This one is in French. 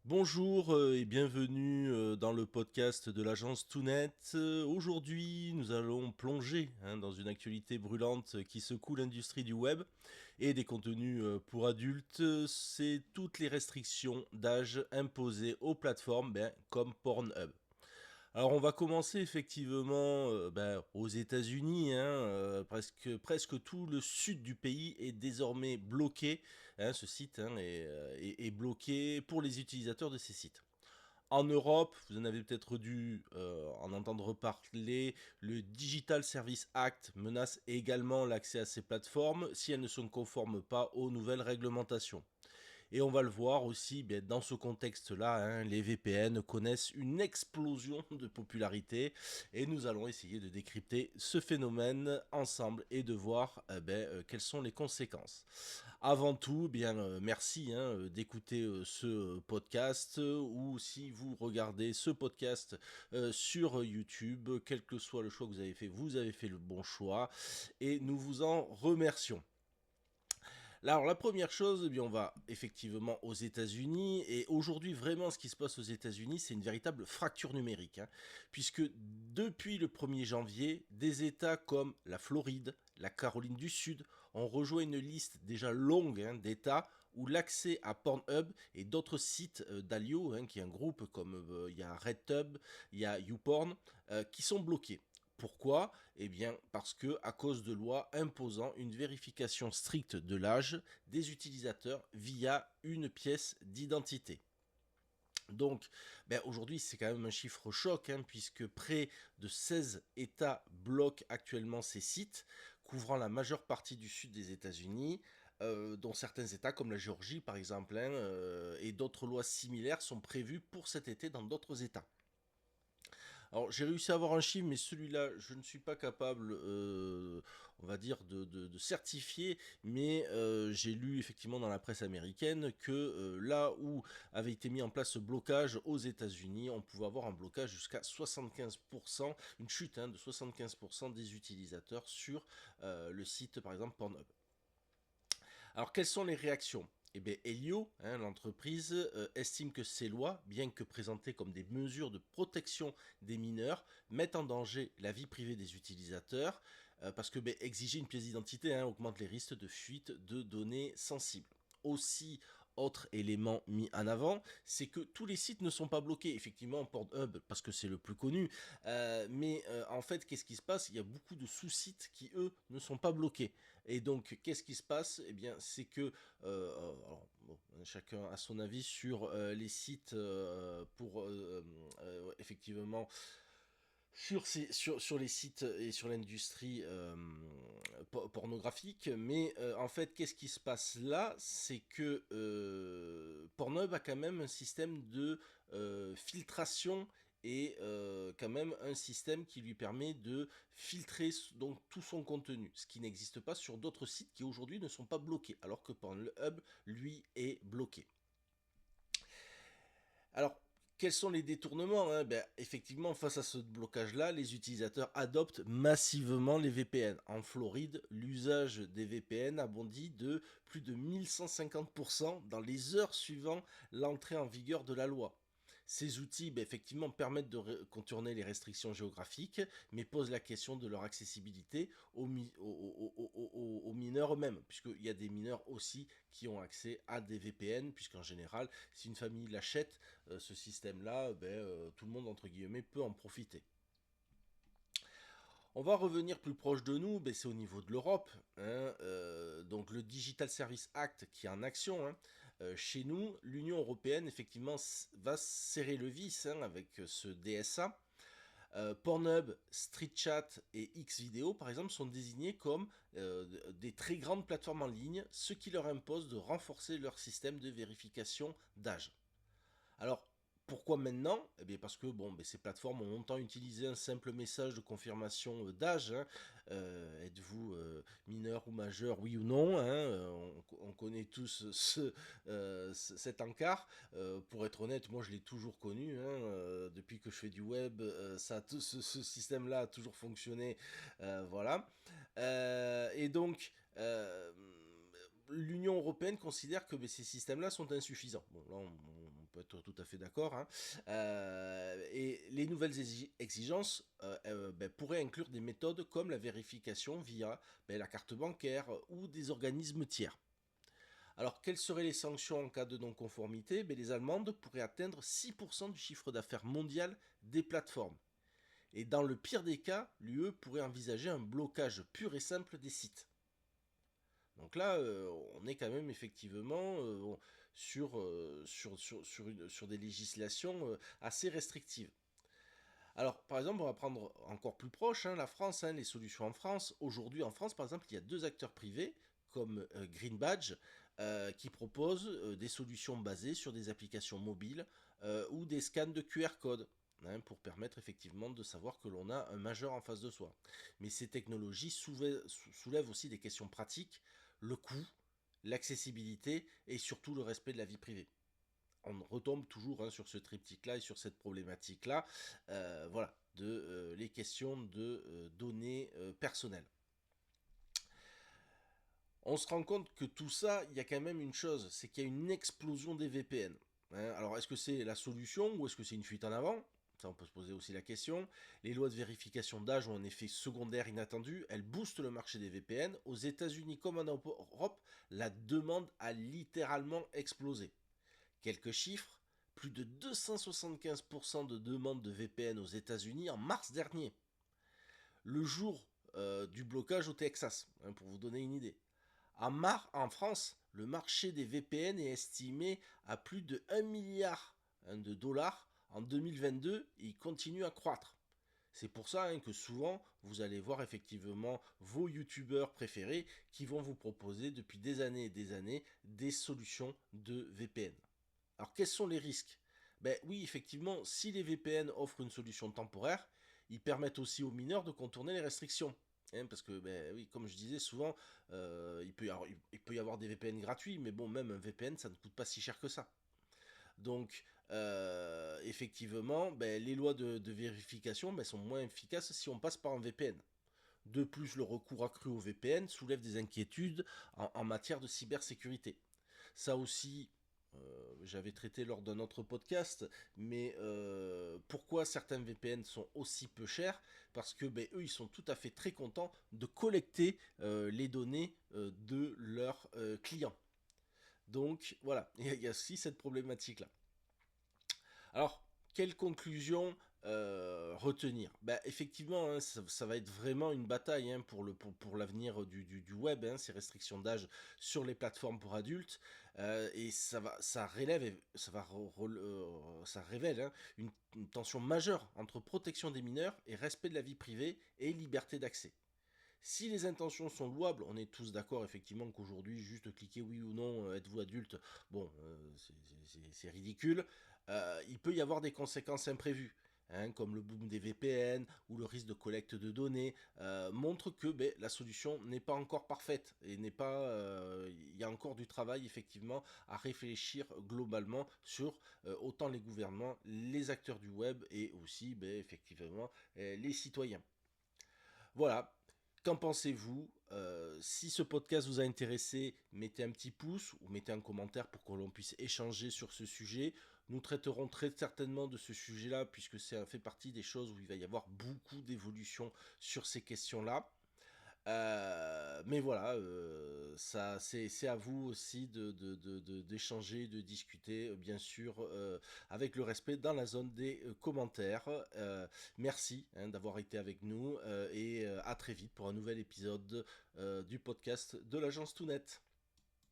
Bonjour et bienvenue dans le podcast de l'agence Toonet. Aujourd'hui, nous allons plonger dans une actualité brûlante qui secoue l'industrie du web et des contenus pour adultes. C'est toutes les restrictions d'âge imposées aux plateformes comme Pornhub. Alors on va commencer effectivement aux États-Unis. Presque tout le sud du pays est désormais bloqué. Ce site est bloqué pour les utilisateurs de ces sites. En Europe, vous en avez peut-être dû en entendre parler, le Digital Service Act menace également l'accès à ces plateformes si elles ne se conforment pas aux nouvelles réglementations. Et on va le voir aussi, dans ce contexte-là, les VPN connaissent une explosion de popularité et nous allons essayer de décrypter ce phénomène ensemble et de voir quelles sont les conséquences. Avant tout, merci d'écouter ce podcast ou si vous regardez ce podcast sur YouTube, quel que soit le choix que vous avez fait le bon choix et nous vous en remercions. Là, alors la première chose, on va effectivement aux États-Unis et aujourd'hui vraiment ce qui se passe aux États-Unis, c'est une véritable fracture numérique, puisque depuis le 1er janvier, des États comme la Floride, la Caroline du Sud ont rejoint une liste déjà longue d'États où l'accès à Pornhub et d'autres sites d'Alio, qui est un groupe comme il y a RedTube, il y a YouPorn, qui sont bloqués. Pourquoi? Eh bien parce que à cause de lois imposant une vérification stricte de l'âge des utilisateurs via une pièce d'identité. Donc aujourd'hui c'est quand même un chiffre choc puisque près de 16 États bloquent actuellement ces sites, couvrant la majeure partie du sud des États-Unis, dont certains États comme la Géorgie par exemple, et d'autres lois similaires sont prévues pour cet été dans d'autres États. Alors j'ai réussi à avoir un chiffre, mais celui-là, je ne suis pas capable, on va dire, de certifier, mais j'ai lu effectivement dans la presse américaine que là où avait été mis en place ce blocage aux États-Unis, on pouvait avoir un blocage jusqu'à 75%, une chute de 75% des utilisateurs sur le site par exemple Pornhub. Alors, quelles sont les réactions? Eh bien, Helio, l'entreprise, estime que ces lois, bien que présentées comme des mesures de protection des mineurs, mettent en danger la vie privée des utilisateurs, parce que exiger une pièce d'identité augmente les risques de fuite de données sensibles. Aussi, autre élément mis en avant, c'est que tous les sites ne sont pas bloqués. Effectivement, Pornhub, parce que c'est le plus connu, mais en fait, qu'est-ce qui se passe? Il y a beaucoup de sous-sites qui, eux, ne sont pas bloqués. Et donc, qu'est-ce qui se passe? Eh bien, c'est que chacun a son avis sur les sites pour effectivement sur les sites et sur l'industrie pornographique. Mais en fait, qu'est-ce qui se passe là? C'est que Pornhub a quand même un système de filtration et quand même un système qui lui permet de filtrer donc tout son contenu, ce qui n'existe pas sur d'autres sites qui aujourd'hui ne sont pas bloqués, alors que Pornhub, lui, est bloqué. Alors, quels sont les détournements? Effectivement, face à ce blocage-là, les utilisateurs adoptent massivement les VPN. En Floride, l'usage des VPN a bondi de plus de 1150% dans les heures suivant l'entrée en vigueur de la loi. Ces outils, effectivement, permettent de contourner les restrictions géographiques, mais posent la question de leur accessibilité aux mineurs eux-mêmes, puisqu'il y a des mineurs aussi qui ont accès à des VPN, puisqu'en général, si une famille l'achète, ce système-là, tout le monde, entre guillemets, peut en profiter. On va revenir plus proche de nous, c'est au niveau de l'Europe. Donc le Digital Service Act qui est en action. Chez nous, l'Union européenne, effectivement, va serrer le vis avec ce DSA. Pornhub, StreetChat et Xvideo, par exemple, sont désignés comme des très grandes plateformes en ligne, ce qui leur impose de renforcer leur système de vérification d'âge. Alors, pourquoi maintenant? Eh bien parce que ces plateformes ont longtemps utilisé un simple message de confirmation d'âge. Êtes-vous mineur ou majeur, oui ou non? On connaît tous cet encart. Pour être honnête, moi je l'ai toujours connu. Depuis que je fais du web, ce système-là a toujours fonctionné. Voilà. Et donc, l'Union européenne considère que ces systèmes-là sont insuffisants. Bon, là, on peut être tout à fait d'accord, hein. Et les nouvelles exigences pourraient inclure des méthodes comme la vérification via la carte bancaire ou des organismes tiers. Alors, quelles seraient les sanctions en cas de non-conformité? Les amendes pourraient atteindre 6% du chiffre d'affaires mondial des plateformes. Et dans le pire des cas, l'UE pourrait envisager un blocage pur et simple des sites. Donc là, on est quand même effectivement sur des législations assez restrictives. Alors, par exemple, on va prendre encore plus proche, hein, la France, hein, les solutions en France. Aujourd'hui, en France, par exemple, il y a 2 acteurs privés, comme Green Badge, qui proposent des solutions basées sur des applications mobiles ou des scans de QR code, hein, pour permettre effectivement de savoir que l'on a un majeur en face de soi. Mais ces technologies soulèvent aussi des questions pratiques, le coût, l'accessibilité et surtout le respect de la vie privée. On retombe toujours, hein, sur ce triptyque-là et sur cette problématique-là, voilà, de les questions de données personnelles. On se rend compte que tout ça, il y a quand même une chose, c'est qu'il y a une explosion des VPN, hein. Alors, est-ce que c'est la solution ou est-ce que c'est une fuite en avant? Ça, on peut se poser aussi la question. Les lois de vérification d'âge ont un effet secondaire inattendu. Elles boostent le marché des VPN. Aux États-Unis comme en Europe, la demande a littéralement explosé. Quelques chiffres, plus de 275% de demandes de VPN aux États-Unis en mars dernier, le jour du blocage au Texas, hein, pour vous donner une idée. En France, le marché des VPN est estimé à plus de 1 milliard, hein, de dollars en 2022 et il continue à croître. C'est pour ça, hein, que souvent, vous allez voir effectivement vos youtubeurs préférés qui vont vous proposer depuis des années et des années des solutions de VPN. Alors, quels sont les risques? Oui, effectivement, si les VPN offrent une solution temporaire, ils permettent aussi aux mineurs de contourner les restrictions. Hein, parce que, oui, comme je disais souvent, il peut y avoir des VPN gratuits, mais bon, même un VPN, ça ne coûte pas si cher que ça. Donc, effectivement, les lois de vérification sont moins efficaces si on passe par un VPN. De plus, le recours accru au VPN soulève des inquiétudes en matière de cybersécurité. Ça aussi, j'avais traité lors d'un autre podcast, mais pourquoi certains VPN sont aussi peu chers? Parce que eux, ils sont tout à fait très contents de collecter les données de leurs clients. Donc voilà, il y a aussi cette problématique-là. Alors, quelle conclusion retenir? Effectivement, hein, ça va être vraiment une bataille, hein, pour l'avenir du web, hein, ces restrictions d'âge sur les plateformes pour adultes. Et ça révèle, hein, une tension majeure entre protection des mineurs et respect de la vie privée et liberté d'accès. Si les intentions sont louables, on est tous d'accord effectivement qu'aujourd'hui, juste cliquer oui ou non, êtes-vous adulte, bon, c'est ridicule. Il peut y avoir des conséquences imprévues, hein, comme le boom des VPN ou le risque de collecte de données, montre que la solution n'est pas encore parfaite et n'est pas. Il y a encore du travail effectivement à réfléchir globalement sur autant les gouvernements, les acteurs du web et aussi effectivement les citoyens. Voilà. Qu'en pensez-vous? Si ce podcast vous a intéressé, mettez un petit pouce ou mettez un commentaire pour que l'on puisse échanger sur ce sujet. Nous traiterons très certainement de ce sujet-là puisque ça fait partie des choses où il va y avoir beaucoup d'évolution sur ces questions-là. Mais voilà, ça, c'est à vous aussi d'échanger, de discuter, bien sûr, avec le respect dans la zone des commentaires. Merci, hein, d'avoir été avec nous et à très vite pour un nouvel épisode du podcast de l'agence Tounet.